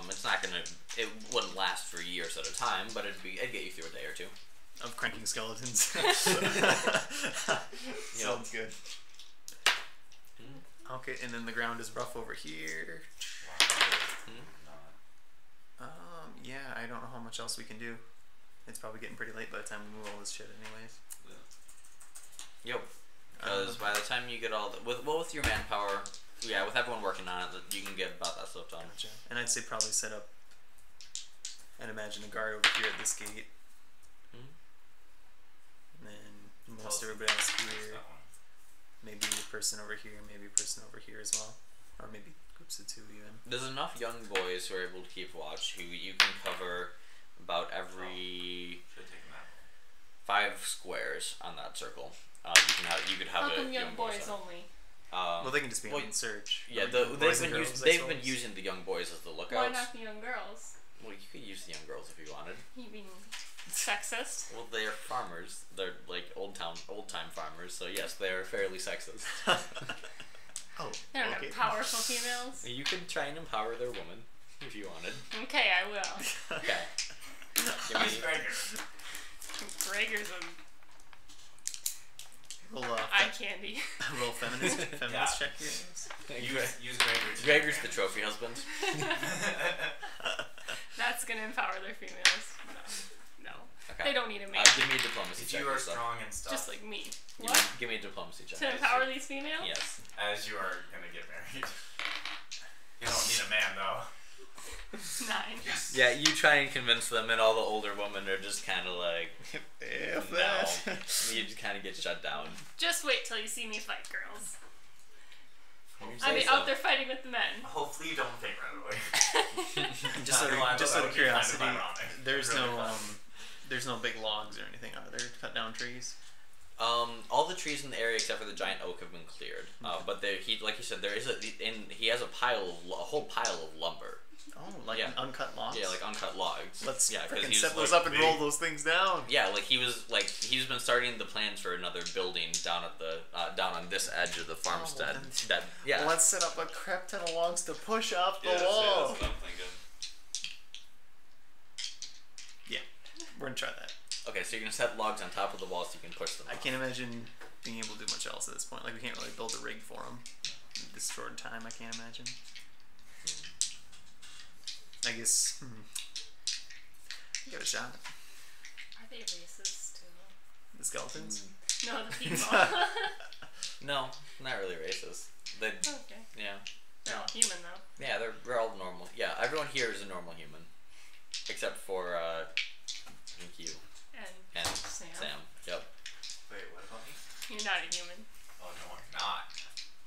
It's not gonna. It wouldn't last for years at a time, but it'd get you through a day or two. Of cranking skeletons. Sounds good. Okay, and then the ground is rough over here. Yeah, I don't know how much else we can do. It's probably getting pretty late by the time we move all this shit anyways. Yep. Because by the time you get all the... With your manpower, yeah, with everyone working on it, you can get about that stuff done. Gotcha. And I'd say probably set up and imagine a guard over here at this gate. And then most everybody else here. Maybe a person over here, maybe a person over here as well. Or maybe groups of two even. There's enough young boys who are able to keep watch who you can cover about every 5 squares on that circle. You could have How come young boys only? Well, they can just be on search. Yeah, they've been using the young boys as the lookouts. Why not the young girls? Well, you could use the young girls if you wanted. You mean sexist? Well, they are farmers. They're like old time farmers. So yes, they are fairly sexist. Oh, they don't have powerful females. You could try and empower their woman if you wanted. Okay, I will. Okay. Give me Gregor. Gregor's a eye candy. Roll feminist check here. Use Gregor. Gregor's the trophy husband. That's gonna empower their females. No. Okay. They don't need a man. Give me a diplomacy check. You are strong and stuff. Just like me. What? Give me a diplomacy check. To empower these females? Yes. As you are gonna get married. You don't need a man though. 9. Yes. Yeah, you try and convince them, and all the older women are just kind of like, no. You just kind of get shut down. Just wait till you see me fight, girls. I'll be out there fighting with the men. Hopefully you don't think right away. just out of curiosity, there's no big logs or anything, are there? Cut down trees. All the trees in the area except for the giant oak have been cleared. But like you said, he has a whole pile of lumber. Oh, like uncut logs? Yeah, like uncut logs. Let's freaking set those up and roll those things down. Yeah, he's been starting the plans for another building down at the down on this edge of the farmstead. Let's set up a crap ton of logs to push off the wall. That's what I'm thinking. Yeah, we're gonna try that. Okay, so you're gonna set logs on top of the wall so you can push them. I can't imagine being able to do much else at this point. Like we can't really build a rig for them this short time. I can't imagine. I guess. Give it a shot. Are they racist too? The skeletons? No, the people. No, not really racist. Okay. Yeah. They're all human though. Yeah, they're all normal. Yeah, everyone here is a normal human, except for I think you and Sam. Yep. Wait, what about me? You're not a human. Oh no, I'm not.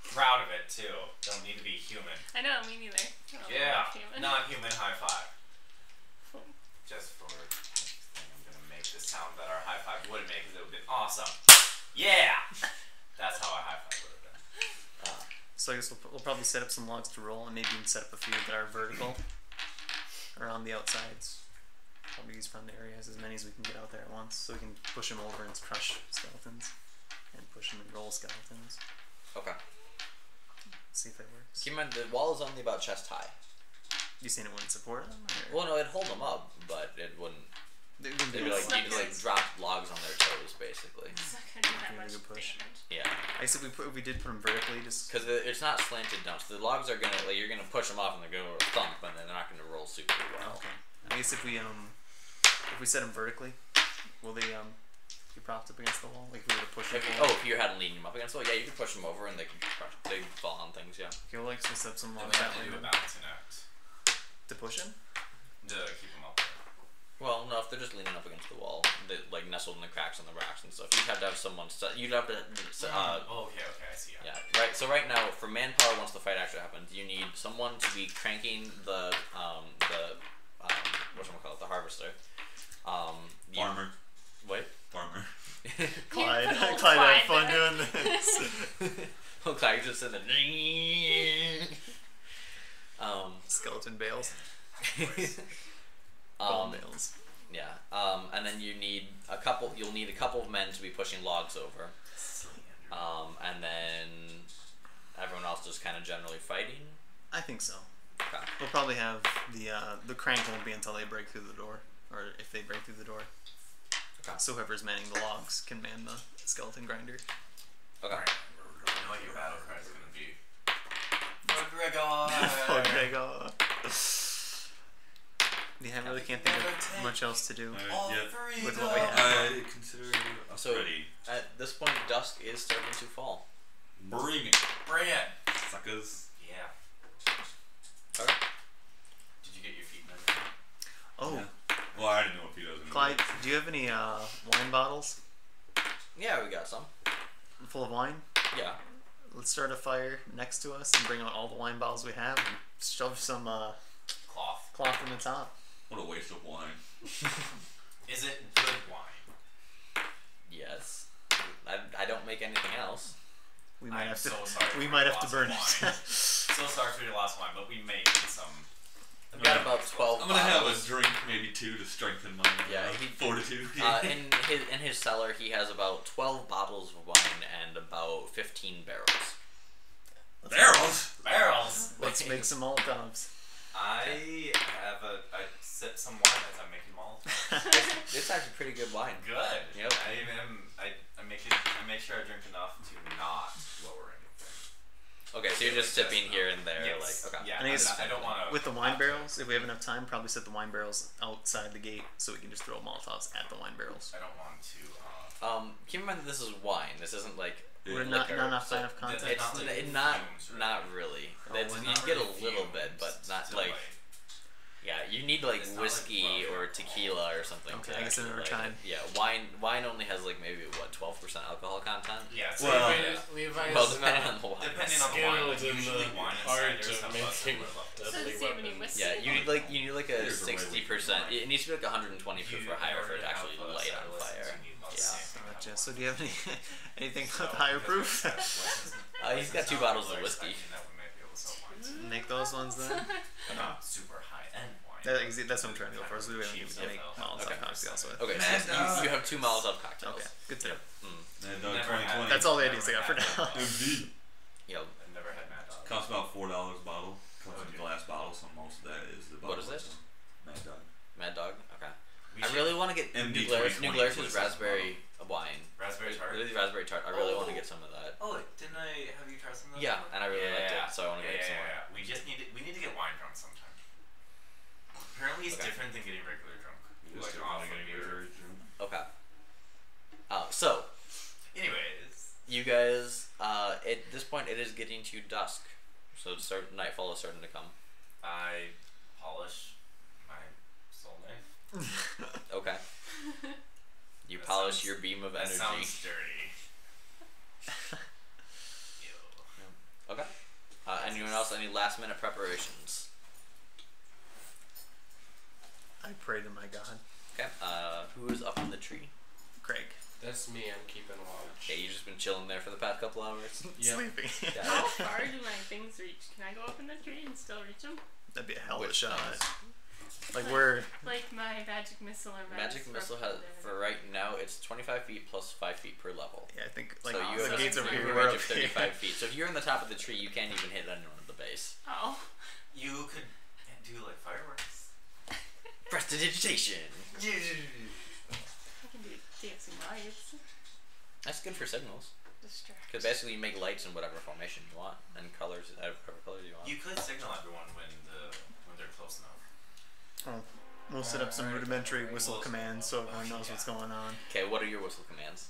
Proud of it too. Don't need to be human. I know, me neither. Yeah, non-human high five. Just for I'm gonna make the sound that our high five would make, because it would have been awesome. Yeah, that's how a high five would have been. So I guess we'll probably set up some logs to roll, and maybe even set up a few that are vertical around the outsides. Probably use front areas, as many as we can get out there at once, so we can push them over and crush skeletons, and push them and roll skeletons. Okay. See if that works. Keep in mind, the wall is only about chest high. You saying it wouldn't support them? Or? Well, no, it'd hold them up, but it wouldn't. They'd be like, you'd like drop logs on their toes, basically. It's not gonna do that much push. damage. Yeah. I said we did put them vertically, just because it's not slanted down. So the logs are gonna you're gonna push them off and they're gonna thump, and then they're not gonna roll super well. Okay. I guess if we set them vertically, will they get propped up against the wall? Like if we were to push them? If you hadn't leaned them up against the wall, yeah, you could push them over and they could they fall on things. Yeah. Okay, we'll like set some logs that way. Do a balancing act. To push them? To keep them up there. Well, no, if they're just leaning up against the wall, they like nestled in the cracks and the rocks and stuff. You'd have to have someone. You'd have to. Okay, I see. Yeah, right. So right now, for manpower, once the fight actually happens, you need someone to be cranking the whatchamacallit, the harvester. Farmer. What? Farmer. Clyde had fun doing this. Oh, Clyde just in the. Skeleton bales. Bales. Yeah. And then you'll need a couple of men to be pushing logs over. And then everyone else just kind of generally fighting. I think so. Okay. We'll probably have the crank won't be until they break through the door, or if they break through the door. Okay. So whoever's manning the logs can man the skeleton grinder. Okay. You know what your battle cry is gonna be? McGregor! Oh, yeah, I really can't think of much else to do with what we have. I consider us So ready. at this point, dusk is starting to fall. Bring it, Bring it! suckers. Yeah. Okay. Did you get your feet measured? Oh, Yeah. Well, I didn't know if he doesn't. Clyde, do you have any wine bottles Yeah, we got some. full of wine? Yeah. Let's start a fire next to us and bring out all the wine bottles we have and shove some Cloth. in the top. What a waste of wine. Is it good wine? Yes. I don't make anything else. We might I'm have to. so sorry We for might your have to loss burn of it. wine. So sorry for your lost wine, but we may need some. We got about 12 I'm gonna have a bottles. drink, maybe 2, to strengthen my fortitude. In his cellar, he has about 12 bottles of wine and about 15 barrels. Barrels. Barrels! Let's make some Molotovs. I sip some wine as I'm making Molotovs. It's actually pretty good wine. Good. Yep. I make sure I drink enough to not lower anything. Okay, so you're just sipping here and there, Yes. like, okay. Yeah. I think it's- I don't want to. With the wine barrels, if we have enough time, probably set the wine barrels outside the gate so we can just throw Molotovs at the wine barrels. I don't want to. Keep in mind that this is wine. This isn't like We're liquor. not enough so sign of content. It's It's not like not fumes, right? not really. Oh, That's, it's you Not get a really little fumes bit, but not to, like yeah. You need like It's not whiskey like or vodka. tequila or something. Okay, to I guess I've actually, never like, tried. Yeah, wine only has like maybe what 12% alcohol content. Yeah. So Well, Levi's Well, depending on not the wine. depending on the wine, like skilled in usually the wine art insiders of have a making similar level. Doesn't deadly seem any weapons. whiskey. Yeah, you need like a Here's the way we 60%. do it. It needs to be like 120 proof or higher for it to actually In order light have on a fire. you need about Yeah. the same amount of Gotcha. wine. So do you have anything So, with higher because proof? we're expecting- He's got it's 2 not bottles like of we're whiskey. expecting that we might be able to sell wines. Make those ones then. But not super high end wine. That's what I'm trying to go for. So we don't need to make Molotov Okay. cocktails with. Okay, so you have 2 Molotov cocktails. Okay, good to know. And Never 2020. had- That's all the ideas I got for Never now. had MD. Yep. I've never had Mad Dog. Costs about $4 a bottle. Comes in a glass bottle, so most of that is the bottle. What is this? Mad Dog. Mad Dog. Okay. We I should- really want to get MD New Glarus' 2020 raspberry wine. Raspberry tart. Really raspberry tart. I really want to get some of that. Oh, didn't I have you try some of that? Yeah, before? and I really liked it, so I want to get some more. Yeah. We need to get wine drunk sometime. Apparently, it's Okay. different than getting regular drunk. Just Like don't off wanna of get beer. very drunk. Okay. So Anyways, you guys, at this point, it is getting to dusk, so nightfall is starting to come. I polish my soul knife. Okay. You That polish sounds- your beam of That energy. sounds dirty. Ew. Okay. Anyone else? Any last minute preparations? I pray to my God. Okay. Who is up in the tree? Craig. That's me. I'm keeping watch. Okay, you've just been chilling there for the past couple hours. Yep. Sleeping. Yeah. How far do my things reach? Can I go up in the tree and still reach them? That'd be a hell of a Which shot. things? Like we're Like my magic missile or Magic missile has for right now it's 25 feet plus 5 feet per level. yeah, I think like So you the have gates a over here. range We're of up 35 here. feet. So if you're in the top of the tree, you can't even hit anyone at the base. Oh. You could do like fireworks. Prestidigitation. I can do dancing lights. That's good for signals. Distract. Because basically you make lights in whatever formation you want and colors, whatever colors you want. You could signal everyone when they're close enough. Oh, we'll set up some Alright. rudimentary whistle Whistle. commands so everyone knows what's Yeah. going on. Okay, what are your whistle commands?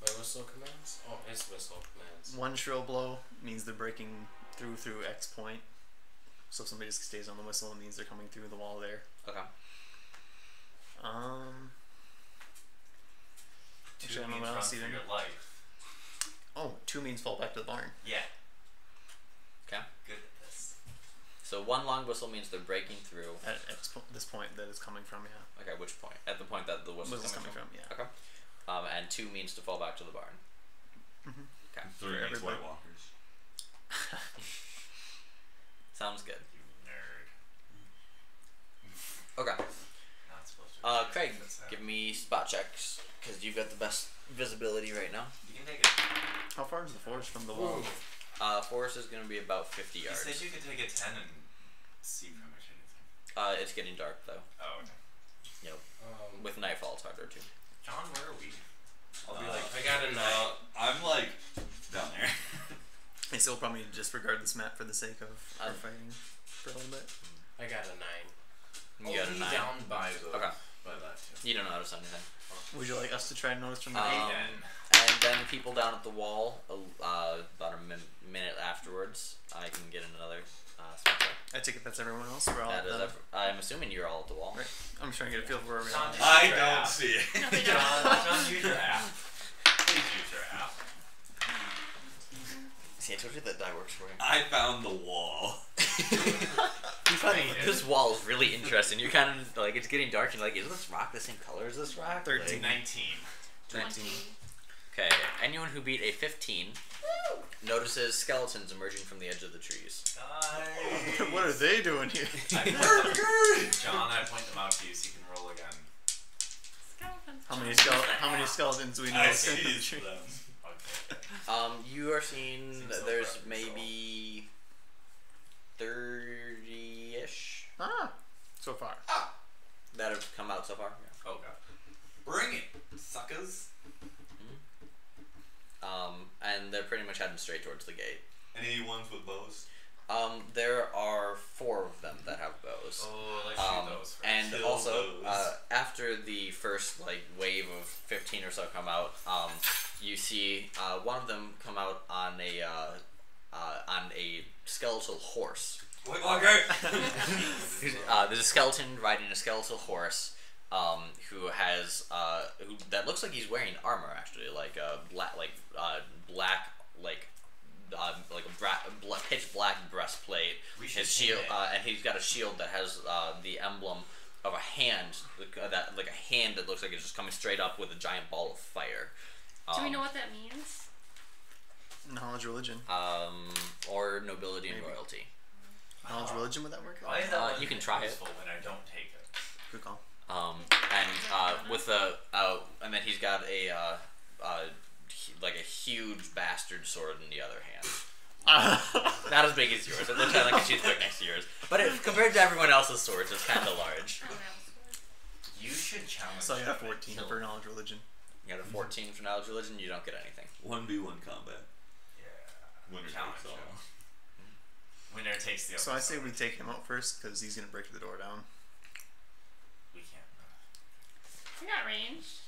My whistle commands? Oh, his whistle commands. One shrill blow means they're breaking through X point. So if somebody just stays on the whistle, it means they're coming through the wall there. Okay. Two Actually, I don't know means what run else for even. your life. Oh, 2 means fall back to the barn. Yeah. Okay. Good at this. So one long whistle means they're breaking through. At this point that it's coming from, yeah. Okay, which point? At the point that the whistle's Whistle's coming coming from, yeah. Okay. And 2 means to fall back to the barn. Mhm. Okay. 3 For makes everybody. White Walkers. Sounds good. You nerd. Okay. Not supposed to. Craig, That's give me spot checks because you've got the best visibility right now. You can take it. How far is the forest from the wall? Forest is going to be about 50 You yards. said you could take a 10 and see pretty much anything. It's getting dark though. Oh, okay. Yep. With nightfall, it's harder too. John, where are we? I'll be like, I got a 9. I'm like down there. I still probably disregard this map for the sake of our fighting for a little bit. I got a 9. You got a 9. Down by the. Okay. By that too. You don't notice anything. Would you like us to try and notice from the And then people down at the wall, about a minute afterwards, I can get another spell check. I take it that's everyone else. We're all. I'm assuming you're all at the wall. Right. I'm just trying to get a feel for where we John, are. I don't see it. John, use your app. Please use your app. See, I told you that die works for you. I found the wall. You found this wall is really interesting. You're kind of like, it's getting dark, and you're like, is this rock the same color as this rock? 13. 19. 19. Okay, anyone who beat a 15 notices skeletons emerging from the edge of the trees. Nice. What are they doing here? John, I point them out to you so you can roll again. Skeletons. How many skeletons do we know? I in the seized tree? them. Okay. You are seeing Seems that so there's rough, maybe 30-ish Ah, so far. that have come out so far. Yeah. Oh, God. Bring it, suckers. And they're pretty much heading straight towards the gate. Any ones with bows? There are 4 of them that have bows. Oh, let's shoot those first. And Kill also, those. after the first wave of 15 or so come out, you see one of them come out on a skeletal horse. Okay. There's a skeleton riding a skeletal horse, who has who that looks like he's wearing armor actually, like a black pitch black breastplate. His shield, and he's got a shield that has the emblem of a hand, a hand that looks like it's just coming straight up with a giant ball of fire. Do we know what that means? Knowledge, religion. Or nobility and Maybe. royalty. Knowledge, religion, would that work? Why is that You can try it. useful when I don't take it? Good call. And then he's got a huge bastard sword in the other hand. Not as big as yours. It looks like a she's quick next to yours, but compared to everyone else's swords, it's kind of large. I don't know. You should challenge. So I got a him 14 and for kill knowledge, religion. You got a 14 for knowledge religion. You don't get anything. 1v1 combat. Yeah. Winner Challenge takes all. him. Winner takes the. So I say we take him out first because he's gonna break the door down. We can't. We got range.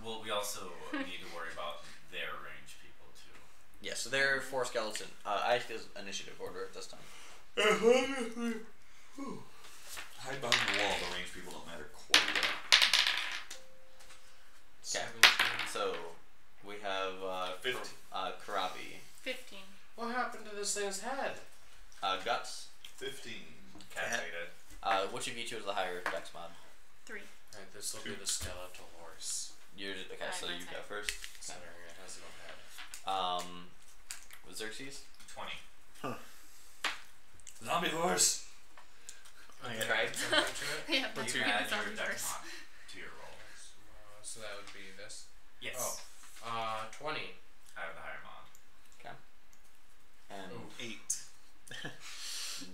Well, we also need to worry about their range people too. Yeah, so there are 4 skeleton. I think it's initiative order at this time. Hide behind the wall, the range people don't matter quite yet. Okay. So we have 15. Kurave, 15. What happened to this thing's head? Guts. 15. Captivated. Which of you two is the higher dex mod? 3. Alright, this will be the skeletal horse. You're okay. So you go first. Considering it has no head. Xerxes. 20. Zombie horse! I Okay. got Something to it? Yeah, but You you're add gonna your zombie dex first. mod to your roll. So that would be this. Yes. Oh. 20. I have the higher mod. Okay. And Ooh. 8.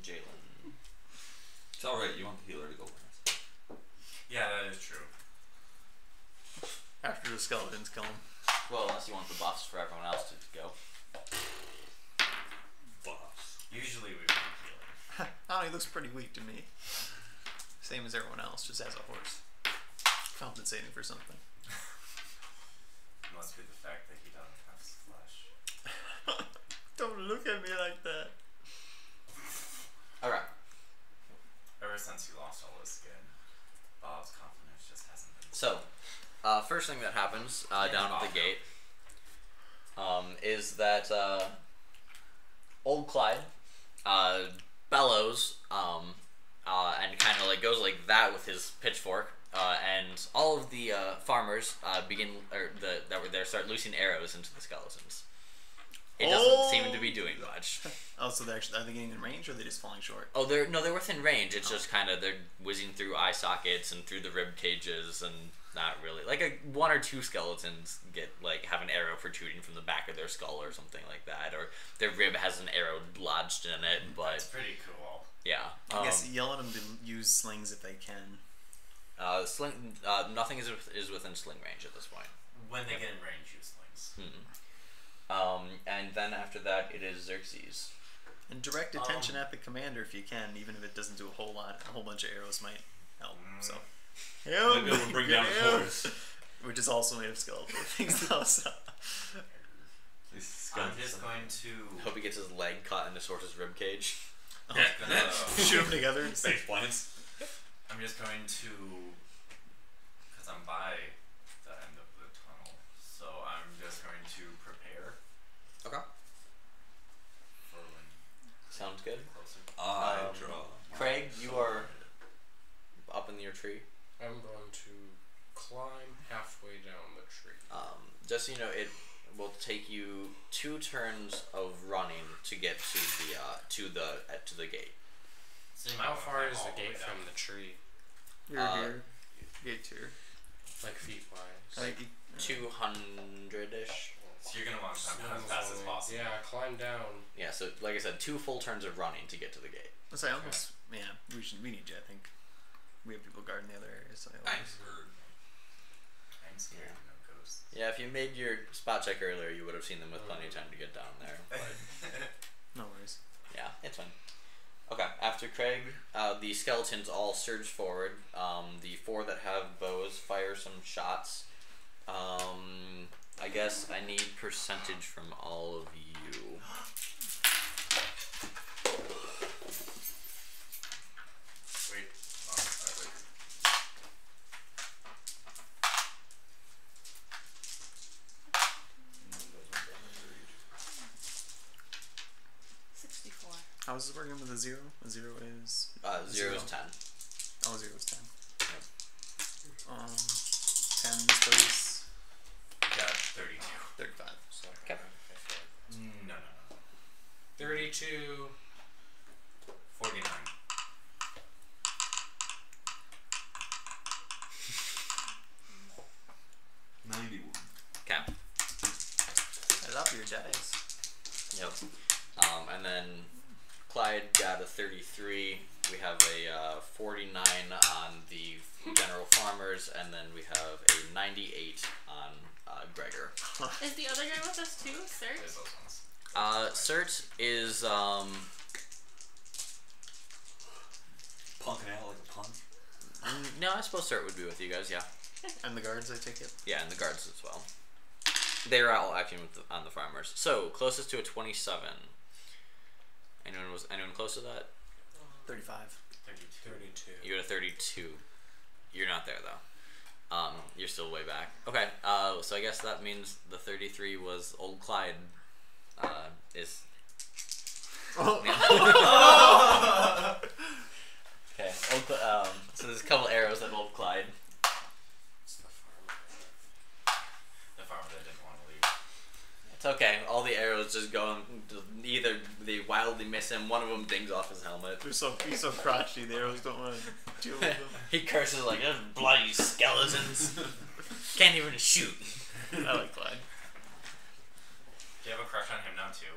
Jaylen. It's alright, you want the healer to go first. Yeah, that is true. After the skeletons kill him. Well, unless you want the buffs for everyone else to go. Buffs. Usually we would be healing. Oh, he looks pretty weak to me. Same as everyone else, just as a horse. Compensating for something. Must be the fact that he doesn't have flesh. Don't look at me like that. Alright. Ever since he lost all his skin, Bob's confidence just hasn't been. So, first thing that happens down at the gate is that old Clyde bellows and kind of goes like that with his pitchfork, and all of the farmers that were there start loosing arrows into the skeletons. It doesn't seem to be doing much. Oh, so are they getting in range or are they just falling short? Oh, they're within range. It's just kind of they're whizzing through eye sockets and through the rib cages, and not really one or two skeletons have an arrow protruding from the back of their skull or something like that, or their rib has an arrow lodged in it. But That's pretty cool. Yeah. I guess yell at them to use slings if they can. Sling. Nothing is within sling range at this point. When they get in range, use slings. And then after that, it is Xerxes. And direct attention at the commander if you can, even if it doesn't do a whole lot. A whole bunch of arrows might help. So, Maybe we'll bring down the horse. Which is also made of skeletal things, though. So. I'm just going to Hope he gets his leg caught in the Sorceress rib cage. Shoot them together. Face plants. I'm just going to, because I'm by the end of the tunnel, so I'm just going to prepare. Okay. For when Sounds good. closer. I draw. Craig, you are up in your tree. I'm going to climb halfway down the tree. Just so you know, it will take you 2 turns of running to get to the gate. So How far is the all gate way from down. the tree? You're here. Gate here. Like feet wise? 200-ish. So you're going to want to climb as fast as possible. Yeah, climb down. Yeah, so like I said, 2 full turns of running to get to the gate. Let's say almost. Yeah, we need you. I think we have people guarding the other areas. So I'm scared of no ghosts. Yeah, if you made your spot check earlier, you would have seen them with plenty of time to get down there. But no worries. yeah, it's fine. Okay, after Craig, the skeletons all surge forward. The 4 that have bows fire some shots. I guess I need percentage from all of you. Wait. 64. How is this working with a 0? A 0 is 0 is 10. Oh, 0 is 10. Yep. 10 space. Yeah, 32. 35. So Okay. No. 32. 49. Okay. Add up your dice. Yep. And then Clyde got a 33. We have a 49 on the general farmers, and then we have a 98 on Gregor. Is the other guy with us too, sir? There's those ones. Cert is Punking out like a punk. no, I suppose Cert would be with you guys. Yeah. And the guards, I take it. Yeah, and the guards as well. They're all acting with on the farmers. So closest to a 27. Anyone close to that? 35. 32. You got a 32. You're not there though. You're still way back. Okay. So I guess that means the 33 was old Clyde. Is. Okay. So there's a couple arrows at old Clyde. It's the farmer. The farmer that didn't want to leave. It's okay. All the arrows just go. Either they wildly miss him. One of them dings off his helmet. He's so crotchety. The arrows don't want to deal with them. He curses like, "Those bloody skeletons! Can't even shoot." I like Clyde. Do you have a crush on him now too?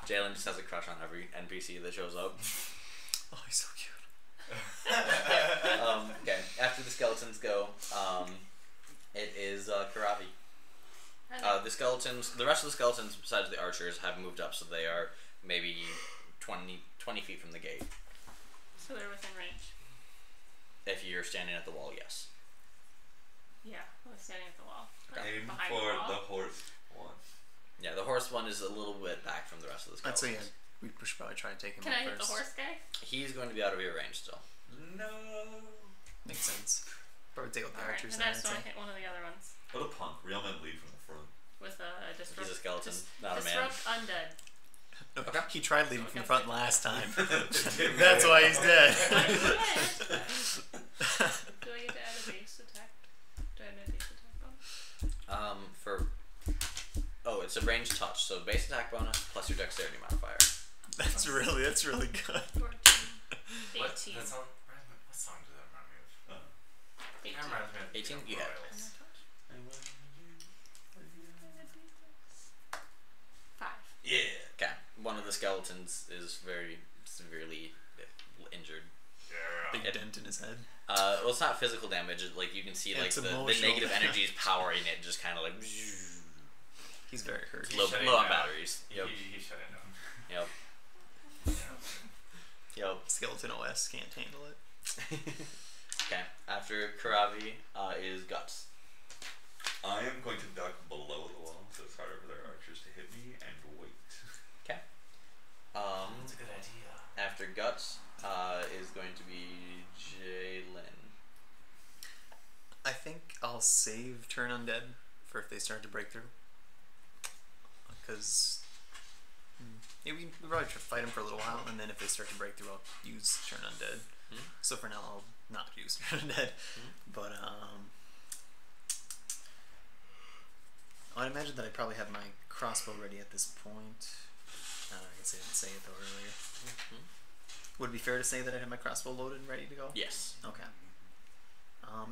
Jaylen just has a crush on every NPC that shows up. Oh, he's so cute. Okay. After the skeletons go, it is Kurave. The skeletons, the rest of the skeletons besides the archers have moved up, so they are maybe 20 feet from the gate. So they're within range. If you're standing at the wall, yes. Yeah, I was standing at the wall. Like, Aim behind for the wall. the horse one. Yeah, the horse one is a little bit back from the rest of the I'd skeletons. say we should probably try and take him Can out I hit first. the horse guy? He's going to be out of your range still. No. Makes sense. Probably take out the Alright, archers and then, I I'd just say. want to hit one of the other ones. What a punk. Real men lead from the front. With a disrupt. He's a skeleton, not a man. Disrupt undead. No, Okay. he tried leading from the front last time. Didn't That's work. why he's dead. Do I get to add a base attack? Do I add a base attack bonus? It's a ranged touch, so base attack bonus plus your dexterity modifier. That's really good. 14. 18. What song does that remind me of? 18. That reminds me of 18? the Yeah. Royals. 5. Yeah. Okay. One of the skeletons is very severely injured. Big dent in his head. Well, it's not physical damage. Like you can see, like the negative energy is powering it, just kind of like. He's very hurt. Low on batteries. Yep. He shut it down. Yep. Yep. Skeleton OS can't handle it. Okay. After Kurave is Guts. I am going to duck below the wall, so it's harder for their archers to hit me, and wait. Okay. That's a good idea. After Guts is going to be Jaylen. I think I'll save Turn Undead for if they start to break through. Because we probably should fight them for a little while, and then if they start to break through, I'll use Turn Undead. So for now, I'll not use Turn Undead. But I'd imagine that I probably have my crossbow ready at this point. I guess I didn't say it though earlier. Would it be fair to say that I have my crossbow loaded and ready to go? Yes. Okay.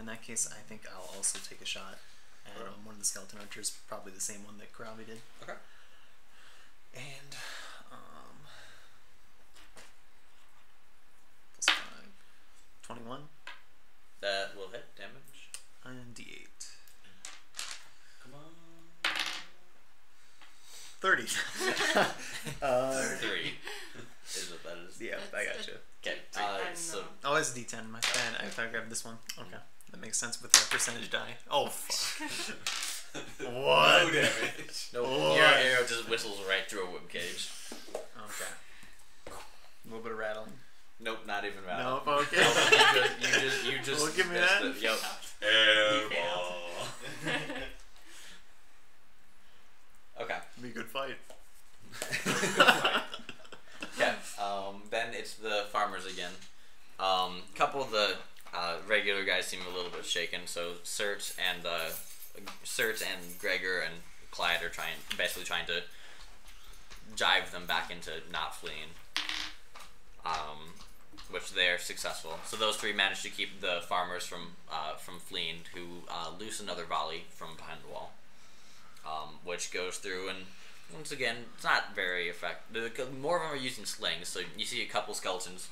In that case, I think I'll also take a shot at one of the skeleton archers, probably the same one that Kurave did. Okay. And plus 5, 21. That will hit damage. And D8. Come on. 30. 3 is what that is. Yeah, I got you. Okay. So Oh, it's D10. My bad. I thought I grabbed this one. Okay. That makes sense with that percentage die. Oh, fuck. What? No damage. no, What? your arrow just whistles right through a whip cage. Okay. A little bit of rattling. Nope, not even rattle. Nope, okay. You just. Well, give me missed that. it. Yep. Airball. Okay. Be a good fight. Okay. Then it's the farmers again. Couple of the regular guys seem a little bit shaken. So Surt and Gregor and Clyde are basically trying to jive them back into not fleeing. Which they're successful. So those three manage to keep the farmers from fleeing, who loose another volley from behind the wall, which goes through, and once again, it's not very effective. More of them are using slings, so you see a couple skeletons,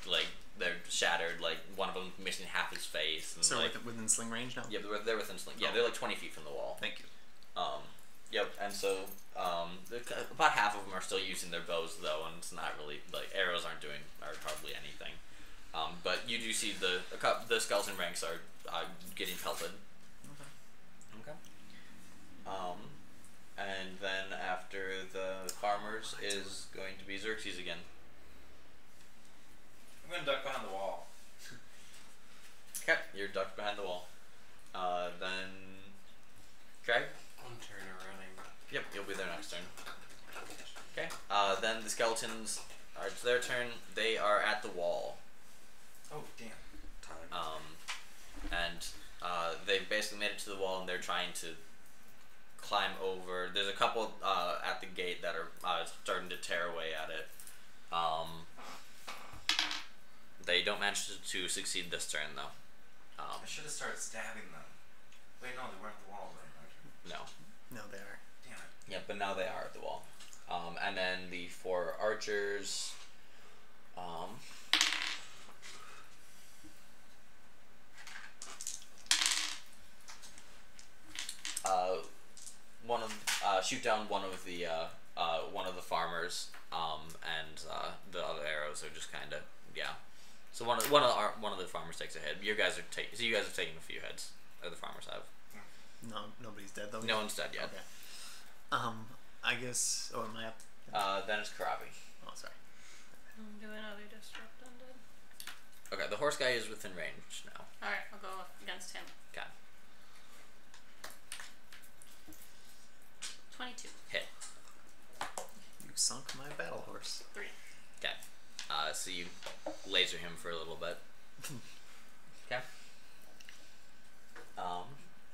like they're shattered, like one of them missing half his face. And So like, within sling range now? yeah, they're within sling. Yeah, they're like 20 feet from the wall. Thank you. Yep, and so about half of them are still using their bows though, and it's not really like arrows aren't doing hardly anything. But you do see the skeleton ranks are getting pelted. Okay. And then after the farmers is going to be Xerxes again. I'm gonna duck behind the wall. Okay, you're ducked behind the wall. Then Craig. One turn of running. Yep, you'll be there next turn. Okay. Then the skeletons. It's their turn. They are at the wall. Oh damn. And they've basically made it to the wall, and they're trying to climb over. There's a couple at the gate that are starting to tear away at it. They don't manage to succeed this turn though. I should have started stabbing them. Wait, no, they weren't at the wall then. No. No, they are. Damn it. Yeah, but now they are at the wall. And then the 4 archers. Shoot down one of the farmers, and the other arrows are just kind of So one of the farmers takes a hit. You guys are taking a few hits, or the farmers have. No, nobody's dead though. No one's dead yet. Okay. I guess. Oh, am I up? Then it's Kurave. Oh, sorry. I'm doing another disrupt undead. Okay, the horse guy is within range now. Alright, I'll go against him. Okay. 22. Hit. You sunk my battle horse. 3. Okay. So you laser him for a little bit. Okay.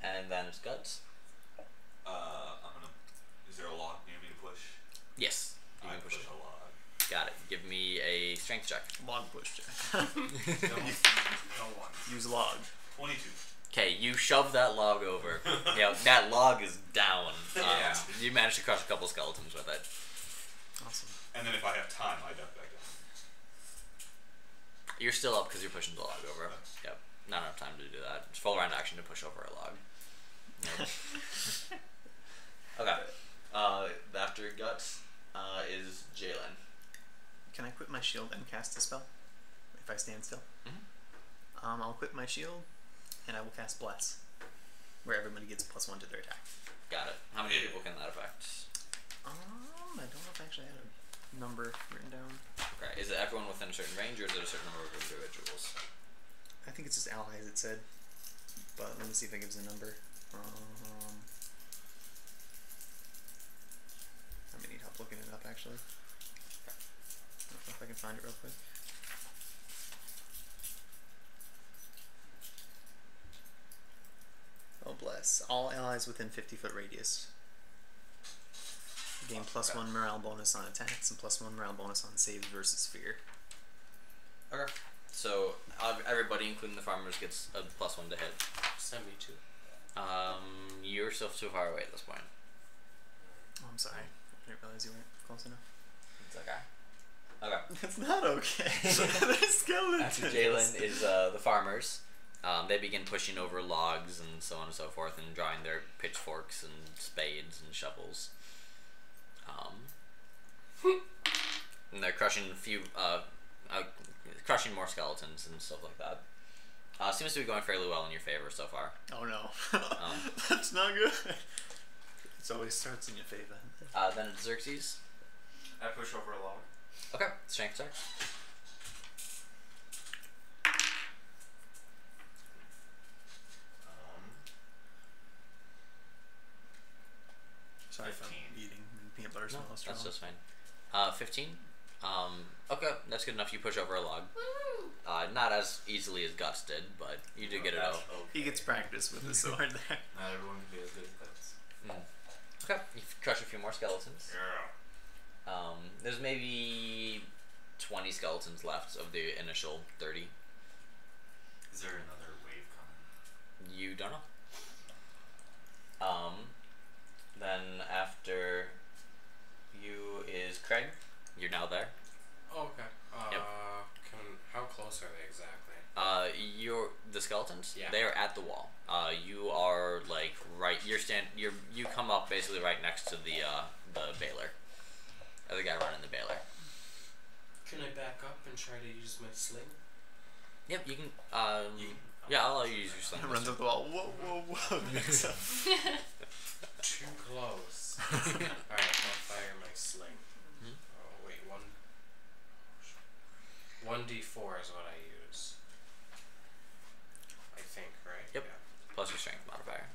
And then it's Guts. Is there a log near me to push? Yes. You I can push push it. a log. Got it. Give me a strength check. Log push check. No one. Use log. 22. Okay, you shove that log over. That log is down. Yeah. You managed to crush a couple skeletons with it. Awesome. And then if I have time, I duck back down. You're still up because you're pushing the log over. Yep. Not enough time to do that. It's full round action to push over a log. Nope. Okay. After Guts is Jaylen. Can I quit my shield and cast a spell? If I stand still? Mm-hmm. I'll quit my shield, and I will cast Bless, where everybody gets +1 to their attack. Got it. How many people can that affect? I don't know if I actually had a number written down. Okay. Is it everyone within a certain range, or is it a certain number of individuals? I think it's just allies, it said. But let me see if it gives a number. I may need help looking it up, actually. I don't know if I can find it real quick. Oh, bless. All allies within 50-foot radius gain +1 morale bonus on attacks and +1 morale bonus on saves versus fear. Okay. So everybody, including the farmers, gets a +1 to hit. Send me to. You're still too far away at this point. Oh, I'm sorry. I didn't realize you weren't close enough. It's okay. Okay. It's not okay. There's skeletons. After Jaylen is the farmers. They begin pushing over logs and so on and so forth, and drawing their pitchforks and spades and shovels. And they're crushing a few, crushing more skeletons and stuff like that. Seems to be going fairly well in your favor so far. Oh no. That's not good. It always starts in your favor. Then it's Xerxes. I push over a log. Okay, strength check. Sorry if I'm 15. eating peanut butter No, smells that's strong. just fine. 15. Okay, that's good enough. You push over a log. Not as easily as Guts did, but you do get it out. He gets practice with the sword there. Not everyone can be as good as that. Okay, you crush a few more skeletons. Yeah. There's maybe 20 skeletons left of the initial 30. Is there another wave coming? You don't know. Then after you is Craig. You're now there. Oh, okay. Yep. How close are they exactly? You're the skeletons. Yeah. They are at the wall. You are like right. You come up basically right next to the baler. The guy running the baler. Can I back up and try to use my sling? Yep, you can. Yeah, I'll let you use your sling. It runs up the wall. Whoa, whoa, whoa. Mix up. Too close. Alright, I'll fire my sling. Oh, wait, 1d4 is what I use. I think, right? Yep. Yeah. Plus your strength modifier.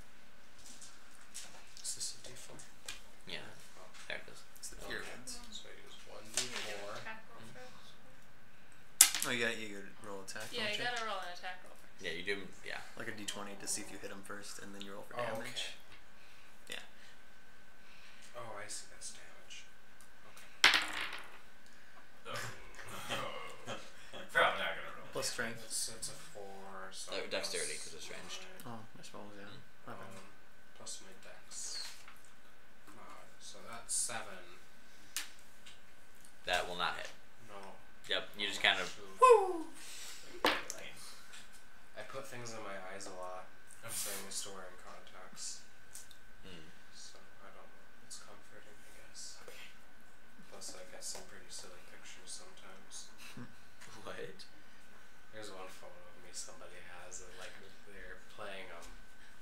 Is this a d4? Yeah. Oh, There it is. It's the okay. pyramids. So I use 1d4. Oh, you could roll attack. Yeah, don't you gotta roll an attack roll first. Yeah, you do. Yeah. Like a d20 to see if you hit him first, and then you roll for Oh, damage. okay. Yeah. Oh, I see. That's damage. Probably not gonna roll. Plus strength. That's a 4. So Dexterity because it's ranged. Oh, I suppose, yeah. My bad. Plus my dex. So that's 7. That will not hit. No. Yep. You just kind of. I put things in my eyes a lot. I'm saying I used to wearing contacts. So I don't know. It's comforting, I guess. Plus, I guess some pretty silly pictures sometimes. What? There's one photo of me somebody has of like they're playing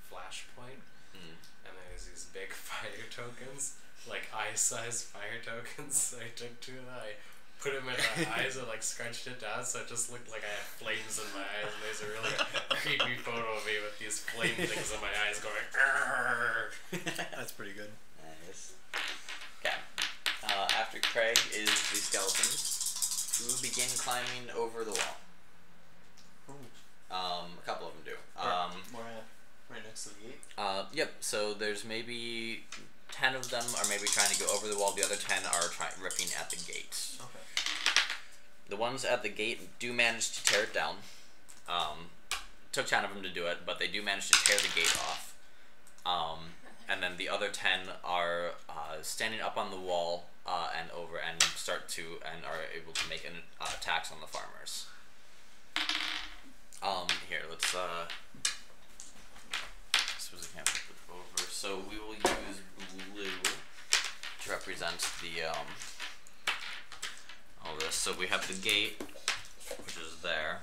Flashpoint, and there's these big fire tokens, like eye-sized fire tokens. So I took 2 of them, I put them in my eyes and like scrunched it down, so it just looked like I had flames in my eyes. And there's a really creepy photo of me with these flame things in my eyes going. Arr! That's pretty good. Nice. Okay. After Craig is the skeletons, who begin climbing over the wall. A couple of them do. More right next to the gate. Yep. So there's maybe 10 of them are maybe trying to go over the wall. The other 10 are ripping at the gate. Okay. The ones at the gate do manage to tear it down. Took 10 of them to do it, but they do manage to tear the gate off. And then the other 10 are standing up on the wall and over and are able to make attacks on the farmers. this was a camp over. So we will use blue to represent the all this. So we have the gate, which is there.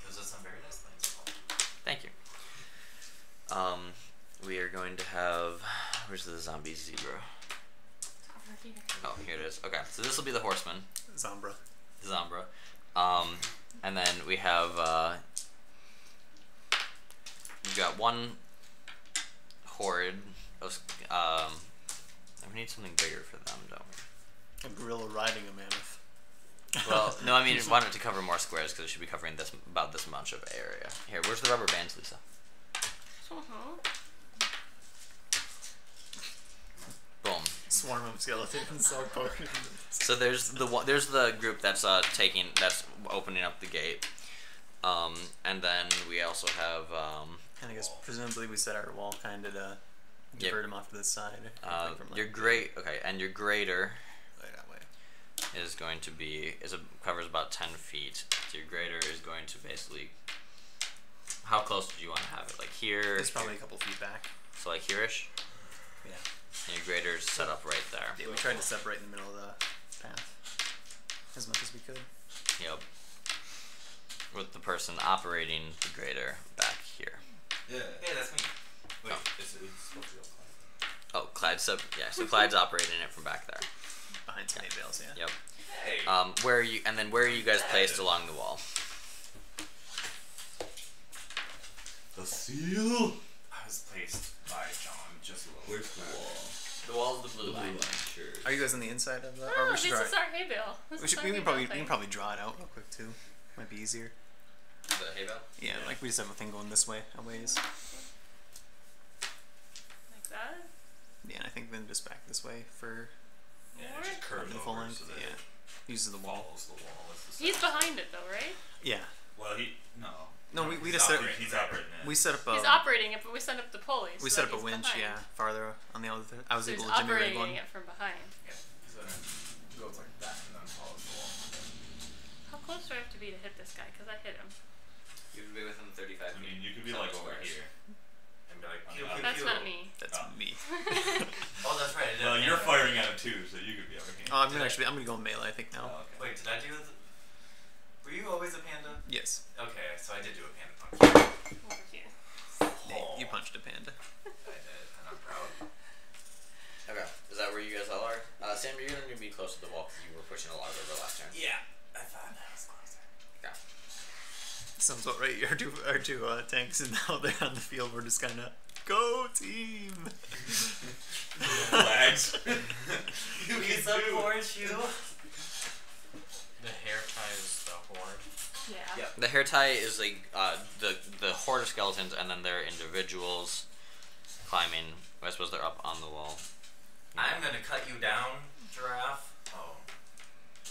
Those are some very nice things. Thank you. We are going to have, where's the zombie zebra? Oh, here it is. Okay, so this will be the horseman. Zombra. Zombra. And then we have, we've got one horde. We need something bigger for them, don't we? A gorilla riding a mammoth. Well, no, I mean, we wanted to cover more squares because it should be covering this about this much of area. Here, where's the rubber bands, Lisa? Boom. Swarm of skeletons. So poking. So there's the group that's opening up the gate, and then we also have and I guess presumably we set our wall kind of to divert them off to the side. Your great and your greater Right that way. is going to be covers about 10 feet. So your greater is going to basically, how close do you want to have it? Like here? It's probably a couple feet back. So like here-ish? Yeah. And your greater's set up right there. Yeah, we tried to separate in the middle of the path as much as we could. Yep. With the person operating the greater back here. Yeah. Hey, that's me. Wait, Oh. it's supposed to be Oh, Clyde's so Clyde's operating it from back there. Behind some hay bales, yeah. Yep. Hey. Where are you guys placed along the wall? The seal. I was placed by John just a little. Where's the wall? The wall's the blue line. Sure. Are you guys on the inside of that? Oh, Or we this should is draw it. our hay bale. We can probably draw it out real quick too. Might be easier. The hay bale? Yeah, like we just have a thing going this way, a ways. Like that? Yeah, and I think then just back this way for Yeah, it just curves the full over length. so that Yeah, it uses the wall. follows the wall. That's the He's setup. behind it though, right? Yeah, Well, No, we he's just set- he's operating it. we set up a He's operating it, but we set up the pulley. we so set that up a he's winch. behind. Yeah, farther on the other. I was So he's able to generate operating one. it from behind. Yeah, so then it goes like that and then follows the wall. How close do I have to be to hit this guy? Because I hit him. You would be within 35 I mean, you could be Some like over squares. here. And be like, pew, That's pew, That's pew. not me. That's Oh. me. Oh, that's right. I Well, did you're it. firing at him too, so you could be over here. I'm gonna go melee. I think now. Oh, okay. Wait, did I do the... Were you always a panda? Yes, Okay, so I did do a panda punch. Over here. you punched a panda. I did, and I'm proud. Okay, is that where you guys all are? Sam, you're going to be close to the wall because you were pushing a lot over last turn. Yeah, I thought that was closer. Yeah. Sounds about right. Our two tanks, and now they're on the field. We're just kind of go team. Flags. You can support you. The hair tie is the horde. Yeah. Yep. The hair tie is like the horde of skeletons, and then there are individuals climbing. I suppose they're up on the wall. I'm gonna cut you down, giraffe. Oh,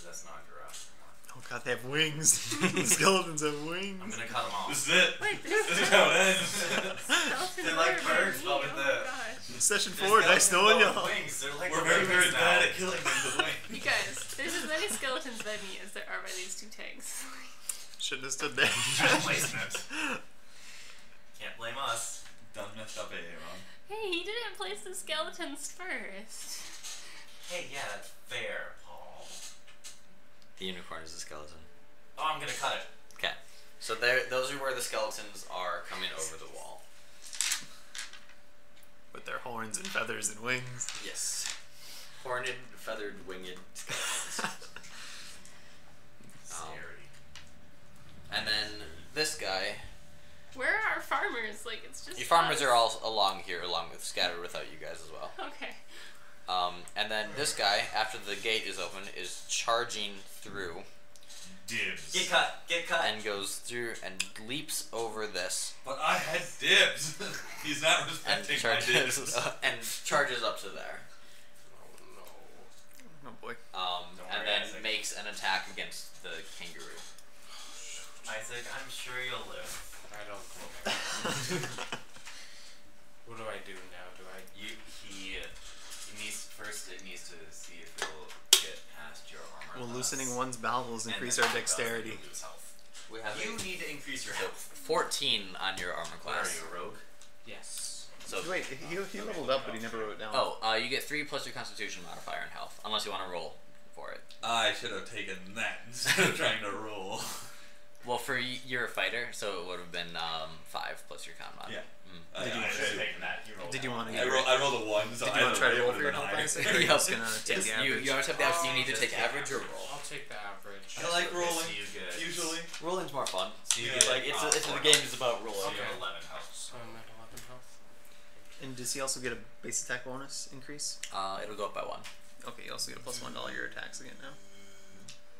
that's not a giraffe anymore. Oh god, they have wings. The skeletons have I'm wings. gonna cut them off. This is it. Wait, This is how it ends. They're like birds, but with the- Session They're 4, nice skeletons, knowing but with y'all. wings. They're like We're the very, very ravens bad now. at killing them with wings. You guys, there's as many skeletons by me as there are by these two tanks. Shouldn't have stood there. Bad placement. Can't blame us. Done messed up Aaron. Hey, he didn't place the skeletons first. Hey, yeah, that's fair, Paul. The unicorn is the skeleton. Oh, I'm gonna cut it. Okay, so those are where the skeletons are coming over the wall. With their horns and feathers and wings. Yes. Horned, feathered, winged skeletons. Scary. And then this guy. Where are our farmers? Like, it's just. Your farmers us. are all along here, along with scattered without you guys as well. Okay. And then this guy, after the gate is open, is charging through Dibs. Get cut. Get cut. and goes through and leaps over this But I had dibs. He's not and respecting my charges dibs. and charges up to there. Oh boy. Don't And worry, then Isaac. makes an attack against the kangaroo. Isaac, I'm sure you'll live. I don't think. What do I do now? Do I? He needs first. It needs to see if it'll get past your armor Will loosening one's bowels increase our dexterity? We have You need to increase your so health. 14 on your armor What are class. you, a rogue? Yes. So Wait, he leveled up, but he never wrote it down. oh, you get 3 plus your Constitution modifier in health, unless you want to roll for it. I should have taken that instead of trying to roll. Well, for you're a fighter, so it would have been 5 plus your con mod. Yeah. Did you- I should have taken that. You rolled Did you that want one. to? I rolled a 1, so Did I you want to try to roll for for your health dice? Or are you Yep. just gonna take the average? You always have the option. You Oh, need to just take take average or roll. I'll take the average. I like rolling. So you get Usually. Rolling's more fun. So you Yeah. get Like the game is about rolling. So you get 11 health. So I'm at 11 health. And does he also get a base attack bonus increase? It'll go up by 1. Okay, you also get a +1 to all your attacks again now.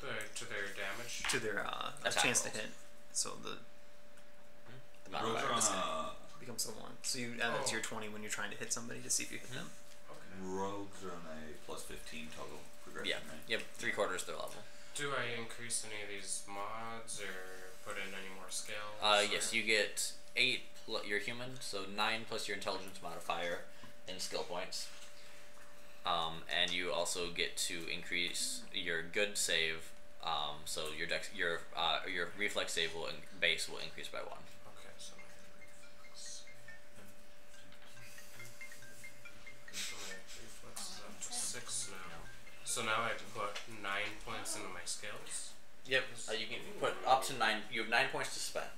To their damage. To their Attack chance to rolls. hit. So the The Rogues modifier. are is- on becomes a 1. So you add that to your 20 when you're trying to hit somebody to see if you hit them. Rogues are on a +15 total progression, Yeah. right? Yep. 3/4 their level. Do I increase any of these mods or put in any more skills? Yes, you get 8 you're human, so 9 plus your intelligence modifier in skill points. And you also get to increase your good save. So your your reflex save base will increase by 1. Okay, so my reflex. So my reflex is up to 6 now. So now I have to put 9 points into my skills. Yep. You can put up to 9. You have 9 points to spend.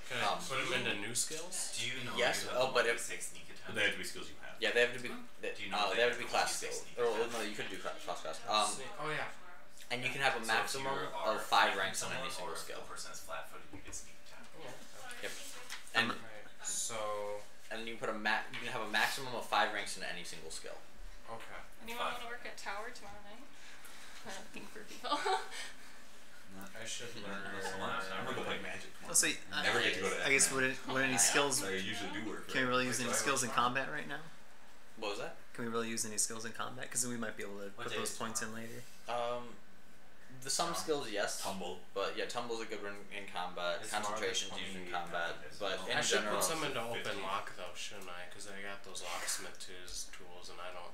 Can I put them into new skills? Do you know Yes, you oh, have but the if- 6 sneak attack? But they have to be skills you have. Yeah, they have to be. They, Do you know they have to be that class you can skills. sneak Or attack? no, you could do class class. Oh yeah. And you can have a So if maximum you are of 5 fighting ranks on any someone single or if skill. the person is flat-footed, you get sneak attack. Yep. And Right. So you put you can have a maximum of 5 ranks in any single skill. okay. Anyone want to work at Tower tomorrow night? I'm looking for people. I should learn. I'm gonna go play Magic tomorrow. Let's see. Never get to go to I guess would any skills? I usually do work. Can we really use any skills in combat right now? What was that? Can we really use any skills in combat? Because we might be able to What put day those is points in later. Some skills, yes. Tumble. But yeah, tumble's a good one in combat. It's Concentration's more used in than combat. 20 But in I should general, put some into open 15. lock though, shouldn't I? Because I got those locksmith tools and I don't.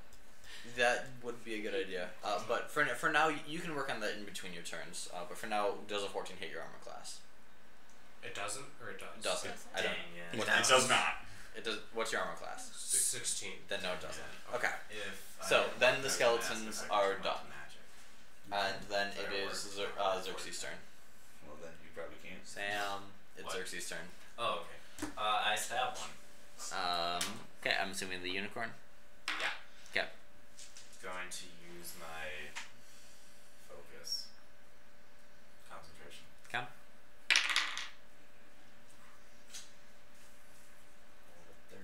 that would be a good idea. But for now, you can work on that in between your turns. But for now, does a 14 hit your armor class? It doesn't, or it does. It doesn't. I don't. Dang, yeah. What- It does not. It does. What's your armor class? 16. Then no, it doesn't. Yeah. Okay. If So, I did then that, the I would skeletons ask if I are could done. work magic. And then it Firework. is Xerxes' turn. Well, then you probably can't. Sam, it's What? Xerxes' turn. Oh, okay. I stab one. Okay, I'm assuming the unicorn. Yeah. Okay. Going to use my focus. Concentration. Come. 13.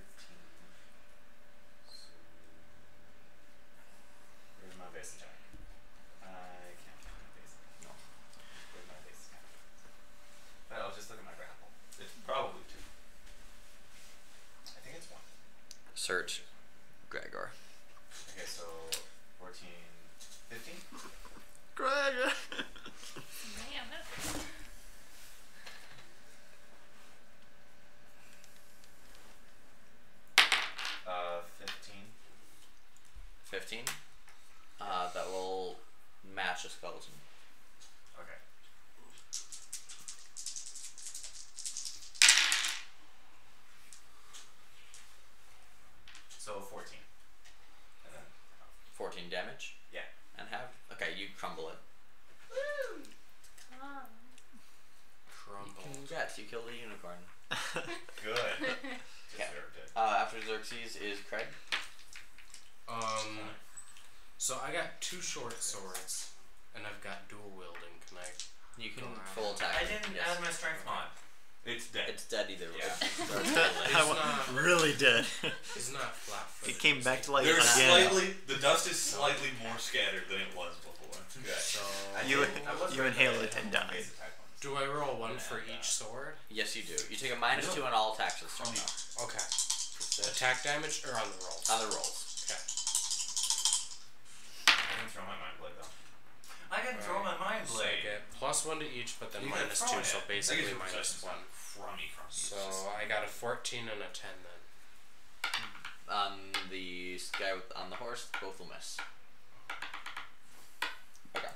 So, where's my base attack? I can't find my base attack. No. Where's my base attack? But I'll just look at my grapple. It's probably 2. I think it's 1. Search Gregor. Okay, so 14, 15? Greg. Man, that's 15. 15. That will match a skeleton. Okay. So 14. And then 14 damage. yeah. And have. Okay, you crumble it. woo. Come on. Crumble. Congrats, you killed a unicorn. Good. Okay. Deserved it. After Xerxes is Craig. So I got 2 short swords, and I've got dual wielding. Can I? You can Go ahead. full attack. I didn't yes. add my strength mod. It's dead. It's dead either way. Yeah. It's not. Really dead. It's not flat. It came back to life There's again. the dust is slightly more scattered than it was before. Good. So You- I was you right inhale that it I and had one die. base attack bonus. do I roll 1 for each sword? Yes, you do. You take a -2 on all attacks this turn. Okay. Attack damage or on the rolls? On the rolls. Okay. I can throw my mind blade though. I can throw my mind So I blade. get +1 to each, but then You can -2, throw so it. basically I guess -1. Crummy. So I got a 14 and a 10 then. On the guy on the horse, both will miss. Okay.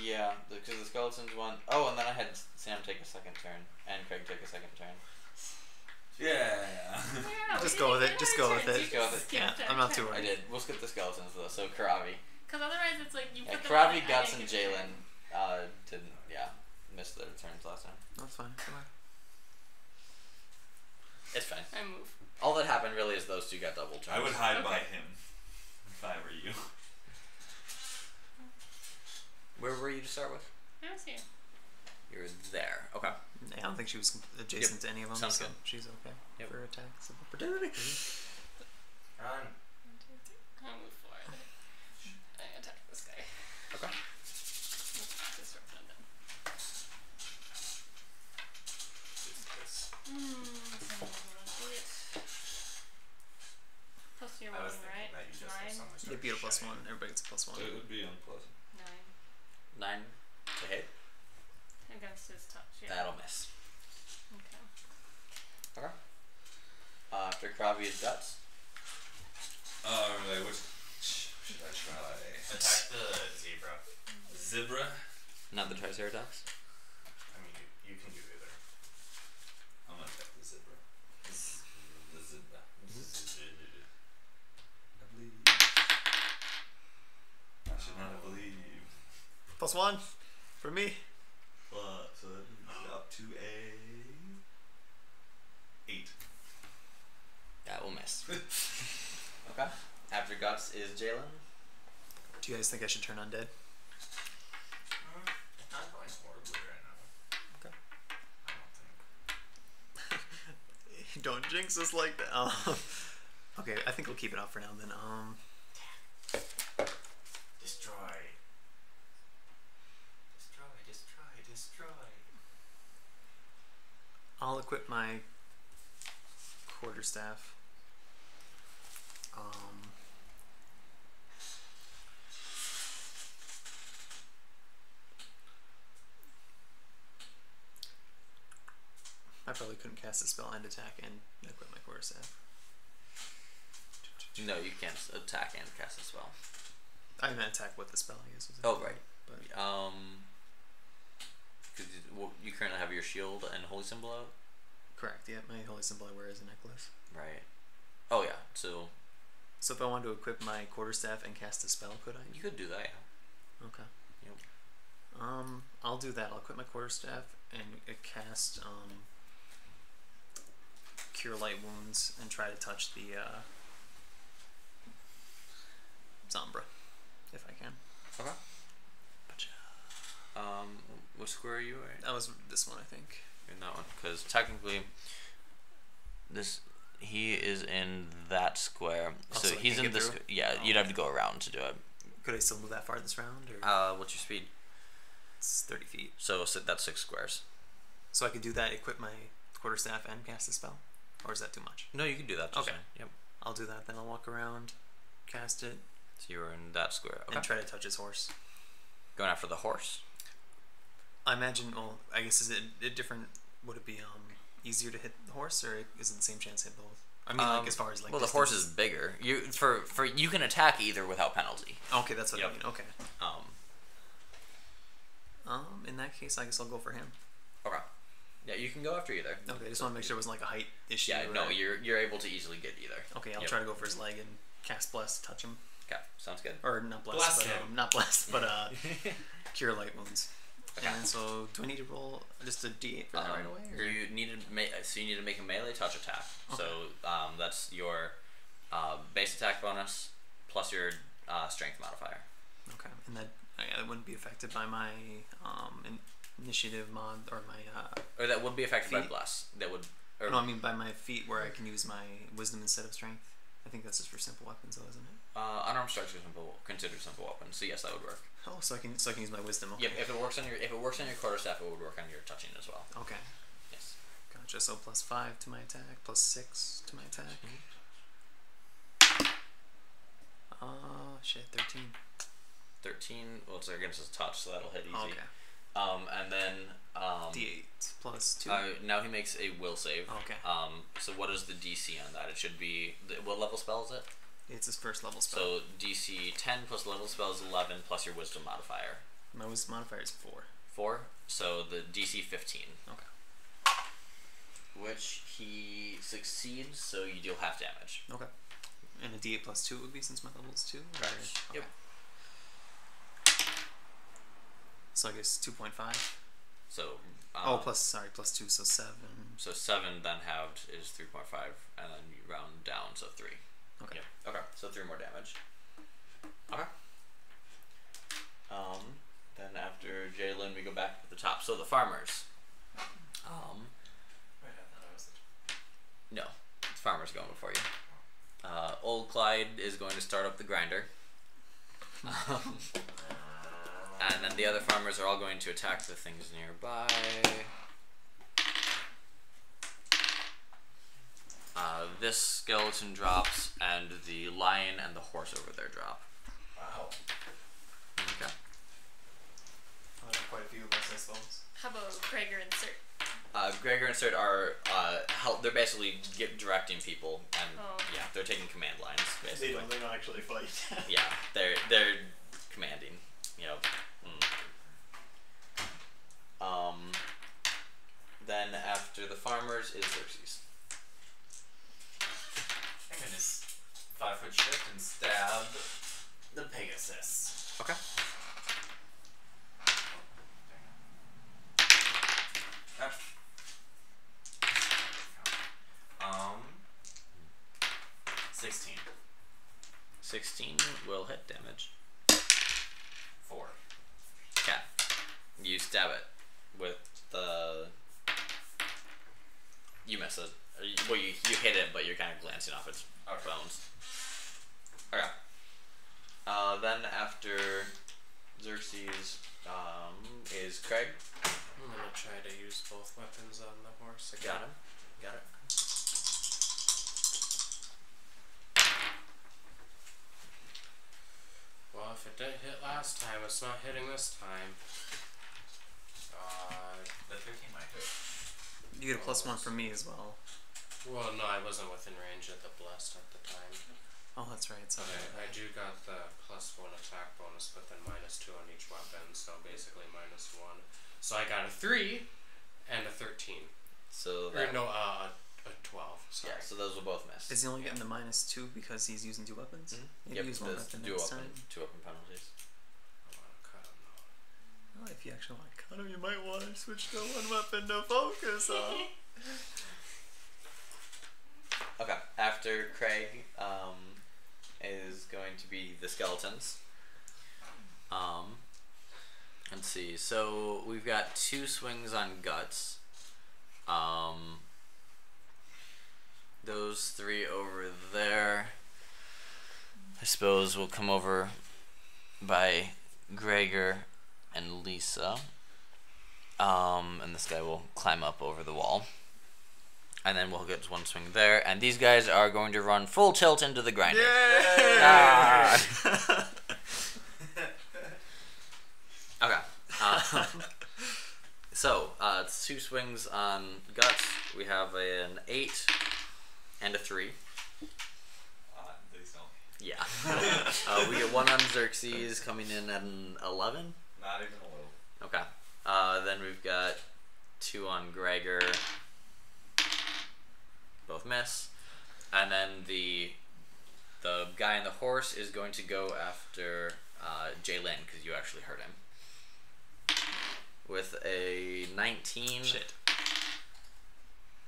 Yeah, because the skeletons won. Oh, and then I had Sam take a second turn, and Craig take a second turn. Yeah. Yeah, Just we go with didn't it. get Just our go with turns. it. You Just go can with it. skip Yeah, that I'm not too turn. I worried. did. We'll skip the skeletons though. So Kurave. Because otherwise it's like you Yeah, put them on Kurave, and Guts, I and get your Jaylen turn. didn't. Yeah, missed their turns last time. That's fine. Come on. It's fine. I move. All that happened really is those two got double turns. I would hide by Okay. him if I were you. Where were you to start with? I was here. You're there. Okay. Yeah, I don't think she was adjacent to any of them, Sounds so good. she's okay Yep. for attacks of opportunity. Run. 1, 2, 3. I'll move forward. I attack this guy. Okay. Disrupt Undead. Plus your I was one, thinking right? that you just have 9. something You'd start be a +1. shutting. Everybody gets a +1. It would be unpleasant. 9. 9 to hit. Against his touch, yeah. That'll miss. Okay. Okay. After Kurave is Guts. Alright, which should I try? Attack the zebra. Zebra? Not the Triceratops. I mean, you can do either. I'm gonna attack the zebra. The zebra. I believe. I should not have believed. +1 for me. So that moves up to a 8. That will miss. Okay. After Guts is Jaylen. Do you guys think I should turn undead? It's not going horribly right now. Okay. I don't think. Don't jinx us like that. Okay, I think we'll keep it up for now then. Destroy. Destroy. I'll equip my quarterstaff. I probably couldn't cast a spell and attack and equip my quarterstaff. No, you can't attack and cast a spell. I meant attack with the spell, I guess. Oh, right. But Because you currently have your shield and holy symbol out. correct. Yeah, my holy symbol I wear is a necklace. Right. Oh yeah. So So if I wanted to equip my quarterstaff and cast a spell, could I? you could do that. Yeah. Okay. Yep. I'll do that. I'll equip my quarterstaff and cast Cure Light Wounds and try to touch the Zombra, if I can. Okay. What square are you at? That was this one, I think. In that one, because technically, he is in that square. Oh, so so I he's can't in get this. through? Yeah, Oh, you'd have to go around to do it. Could I still move that far this round, or What's your speed? it's 30 feet? So that's 6 squares. So I could do that, equip my quarterstaff and cast a spell, or is that too much? No, you can do that. Just Okay. fine. Yep. I'll do that. Then I'll walk around, cast it, So you're in that square. Okay. and try to touch his horse. Going after the horse. I imagine. Well, I guess is it different? Would it be easier to hit the horse, or is it the same chance to hit both? I mean, like as far as like. Well, the horse is bigger. You you can attack either without penalty. Okay, that's what Yep. I mean. Okay. In that case, I guess I'll go for him. Okay. Yeah, you can go after either. Okay, I just want to make sure it wasn't like a height issue. Yeah, or no, you're able to easily get either. Okay, I'll Yep. try to go for his leg and cast Bless to touch him, Okay, sounds good. or not Bless, Bless but him. not Bless, but Cure Light Wounds. Okay. And so, do I need to roll just a D8 for that right away? Or? You need to make a melee touch attack. Okay. So that's your base attack bonus plus your strength modifier. Okay, and that wouldn't be affected by my initiative mod or my. Or that would be affected by Feet? bless. That would. Or, No, I mean by my feet, where I can use my wisdom instead of strength. I think that's just for simple weapons, though, isn't it? unarmed strikes are considered simple weapons. So yes, that would work. Oh, so I can use my wisdom. Okay. Yep. If it works on your quarterstaff, it would work on your touching as well. Okay. Yes. Gotcha. So +5 to my attack, +6 to my attack. Shit, 13. 13. Well, it's against his touch, so that'll hit easy. Okay. And then D8 +2. now he makes a will save. Okay. So what is the DC on that? It should be what level spell is it? It's his first level spell. So DC 10 plus level spell is 11 plus your wisdom modifier. My wisdom modifier is 4. 4. So the DC 15. Okay. Which he succeeds, so you deal half damage. Okay. And a D8 plus 2 would be since my level's 2? Correct. Okay. Yep. So I guess 2.5. So. plus 2, so 7. So 7 then halved is 3.5, and then you round down, so 3. Okay. Yep. Okay. So 3 more damage. Okay. Then after Jaylen, we go back to the top. So the farmers. Wait, I thought I was the No, the farmers going before you. Old Clyde is going to start up the grinder. And then the other farmers are all going to attack the things nearby. This skeleton drops, and the lion and the horse over there drop. Wow. Okay. Quite a few of us, I suppose. How about Gregor and Cert? Gregor and Cert are they're basically directing people, and yeah, they're taking command lines basically. They don't actually fight. Yeah, they're commanding. You know. Then after the farmers is Xerxes. I'm gonna 5-foot shift and stab the Pegasus. Okay. Ah. 16. 16 will hit damage. 4. Okay. You stab it with the. You miss it. Well, you hit it, but you're kind of glancing off its bones. Okay. Then after Xerxes is Craig. I'm gonna try to use both weapons on the horse again. Got him. Got it. Well, if it didn't hit last time, it's not hitting this time. The 13 might hit. You get a +1 from me as well. Well, no, I wasn't within range of the blessed at the time. Oh, that's right. So I do got the +1 attack bonus, but then -2 on each weapon, so basically -1. So I got a 3 and a 13. So Or that, no, a 12. Sorry. yeah, so those will both miss. is he only getting the -2 because he's using 2 weapons? Maybe Yep, use 1 there's weapon two next weapon, time. 2 weapon penalties. I want to cut him though. Oh, if you actually want to cut him, you might want to switch to 1 weapon to focus on. Okay, after Craig is going to be the skeletons. Let's see. So we've got 2 swings on guts. Those 3 over there, I suppose, will come over by Gregor and Lisa. And this guy will climb up over the wall. And then we'll get 1 swing there. And these guys are going to run full tilt into the grinder. Ah! Okay. So, it's 2 swings on guts. We have an 8 and a 3. Please don't. Yeah. We get 1 on Xerxes coming in at an 11. Not even a little. Okay. Then we've got 2 on Gregor. Both miss. And then the guy on the horse is going to go after Jaylen, because you actually hurt him. With a 19. Shit.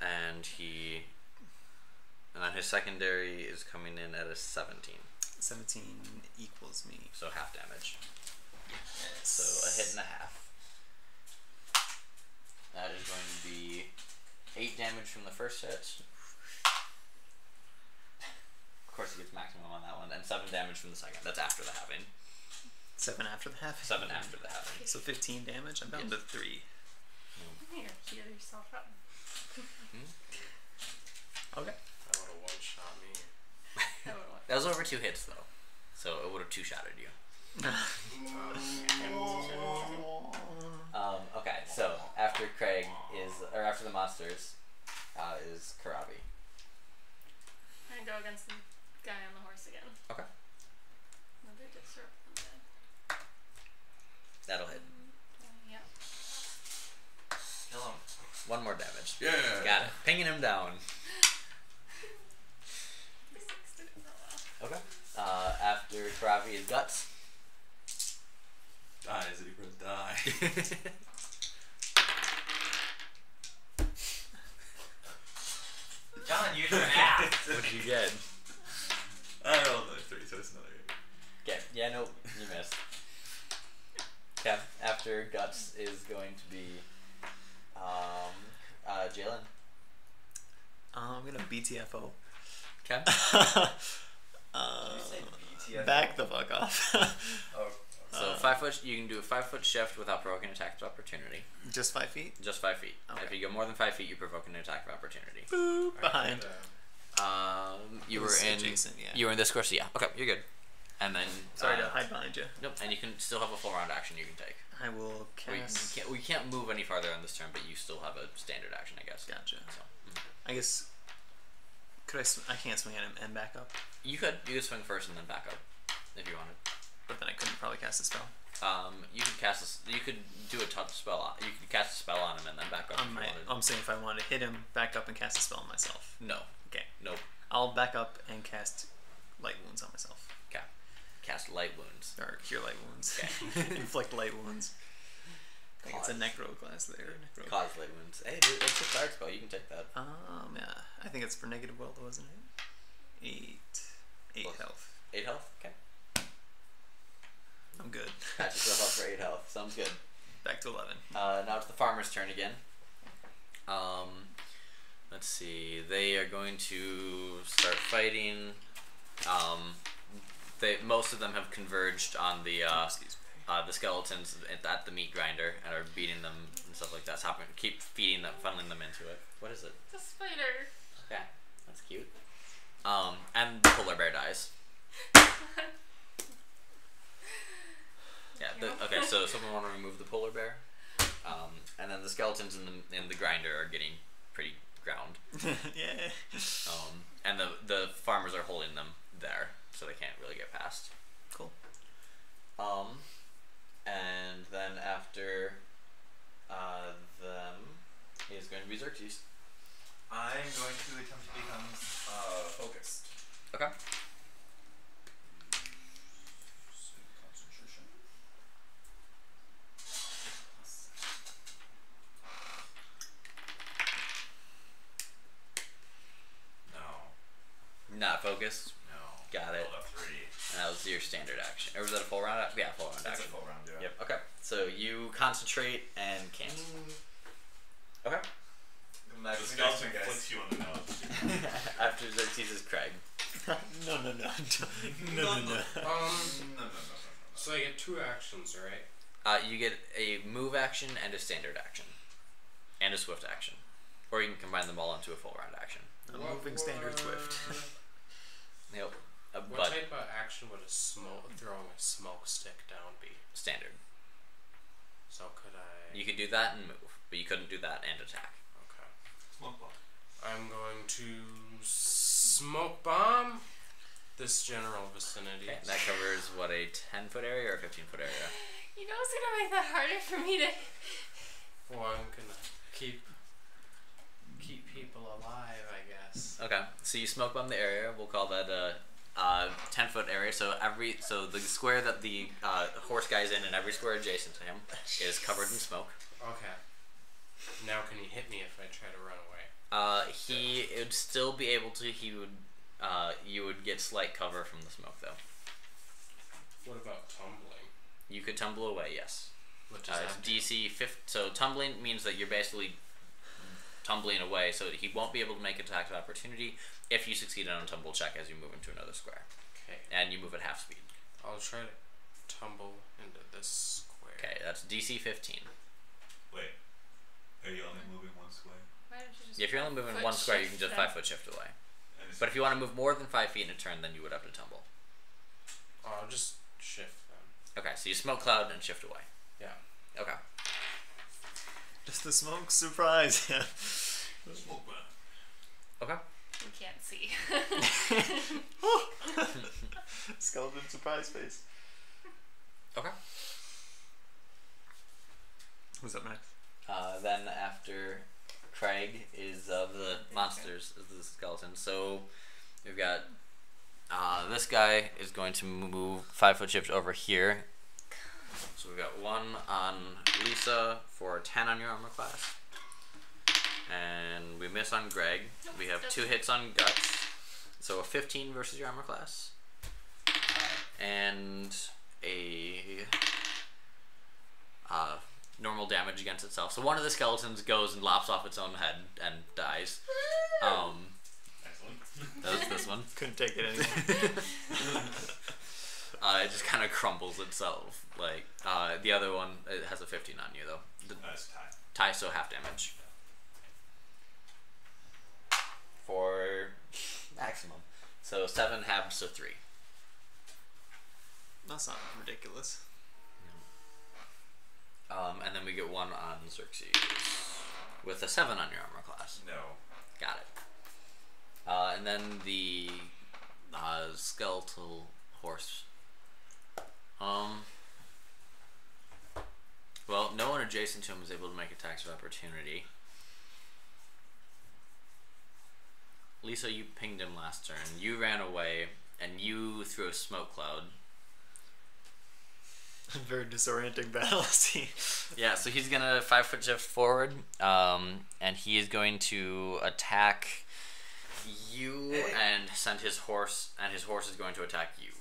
And then his secondary is coming in at a 17. 17 equals me. So half damage. Yes. So a hit and a half. That is going to be 8 damage from the first hit. Of course, he gets maximum on that one, and 7 damage from the second. That's after the halving. 7 after the half? 7 after the halving. So 15 damage? I'm down to 3. Here, heal yourself up. Okay. That would have one-shot me. That was over 2 hits, though. So it would have 2-shotted you. Okay, so after Craig after the monsters, is Kurave. I'm gonna go against the guy on the horse again. Okay. Another disrupt undead. That'll hit. pinging him down. Okay. After Kurave is guts. Die, Zebra, die. John, use your ass. What'd you get? I rolled another 3, so it's another 8. Okay. Yeah, nope. You missed. Okay. After guts is going to be Jaylen. I'm gonna BTFO. Okay. Back the fuck off. Oh, So 5 foot. You can do a 5 foot shift without provoking an attack of opportunity. Just 5 feet. Just 5 feet. Okay. If you go more than 5 feet, you provoke an attack of opportunity. Boop, behind. You It were was in. adjacent, yeah. You were in this course. Yeah. Okay. You're good. And then. Sorry to hide behind you. Nope. And you can still have a full round action you can take. I will cast. We can't move any farther on this turn, but you still have a standard action, I guess. Gotcha. So, I guess. Could I can't swing at him and back up, you could swing first and then back up if you wanted. but then I couldn't probably cast a spell. You could you could do a touch spell. You could cast a spell on him and then back up. If you wanted. I'm saying if I wanted to hit him, back up and cast a spell on myself. No. Okay. Nope. I'll back up and cast light wounds on myself. Okay. Cast light wounds. Or cure light wounds. Okay. Inflict light wounds. I think it's a Cause. necro class there. Necro. Cause light wounds. Hey, dude, it's a cleric spell. You can take that. Yeah. I think it's for negative will, though, isn't it? 8 Plus. health. 8 health. Okay. I'm good. Patch yourself up for 8 health. Sounds good. Back to 11. Now it's the farmer's turn again. Let's see. They are going to start fighting. Most of them have converged on the skeletons at the meat grinder and are beating them and stuff like that. Keep feeding them, funneling them into it. What is it? It's a spider. Okay, that's cute. And the polar bear dies. Yeah. Okay. So someone want to remove the polar bear, and then the skeletons in the grinder are getting pretty ground. Yeah. And the farmers are holding them there, so they can't really get past. Cool. And then after them is going to be Xerxes. I'm going to attempt to become focused. Okay. Concentration. No. Not focused. No. Got it. Rolled a 3. And that was your standard action. Or was that a full round? Yeah, full round It's a action. full round, yeah. Yep. Okay. So you concentrate and can. Okay. Magic The skeleton suggestion, guys. flicks you on the nose. After Xerxes is Craig. No. No. So I get 2 actions, right? You get a move action and a standard action, and a swift action, or you can combine them all into a full round action. I'm moving standard swift. Yep. What But type of action would throwing a smoke stick down be? standard. So could I? You could do that and move, but you couldn't do that and attack. Okay. Smoke bomb. I'm going to smoke bomb this general vicinity. Okay. That covers what, a 10-foot area or a 15-foot area? You know it's gonna make that harder for me to. Well, I'm gonna keep people alive, I guess. Okay. So you smoke bomb the area. We'll call that a 10-foot area. So the square that the horse guy's in and every square adjacent to him is covered in smoke. Okay. Now can he hit me if I try to run away? He would still be able to. You would get slight cover from the smoke though. What about tumbling? You could tumble away, yes. What does that do? DC 50. So tumbling means that you're basically tumbling away, so he won't be able to make an attack of opportunity if you succeed on a tumble check as you move into another square. Okay. And you move at half speed. I'll try to tumble into this square. Okay, that's DC 15. Wait. Are you only moving one square? Why don't you just If you're only moving foot one square, you can shift just then? 5-foot shift away. And it's But if you want to move more than 5 feet in a turn, then you would have to tumble. I'll just shift then. Okay, so you smoke cloud and shift away. Yeah. Okay. Just the smoke surprise him. smoke bomb. Okay. We can't see. Skeleton surprise face. Okay. Who's up next? Then after Craig is the monsters, is the skeleton. So we've got this guy is going to move 5 foot shift over here. So we've got 1 on Lisa for 10 on your armor class. And we miss on Greg. We have 2 hits on Guts. So a 15 versus your armor class. And a normal damage against itself. So one of the skeletons goes and lops off its own head and dies. Excellent. That was this one. Couldn't take it anymore. It just kind of crumbles itself. Like the other one, it has a 15 on you though. Nice tie. Tie, so half damage. For maximum. So 7 halves, so 3. That's not ridiculous. And then we get 1 on Xerxes with a 7 on your armor class. No. Got it. And then the skeletal horse. Well, no one adjacent to him is able to make attacks of opportunity. Lisa, you pinged him last turn. You ran away, and you threw a smoke cloud. Very disorienting battle. See. Yeah, so he's gonna 5 foot shift forward, and he is going to attack you and send his horse, and his horse is going to attack you.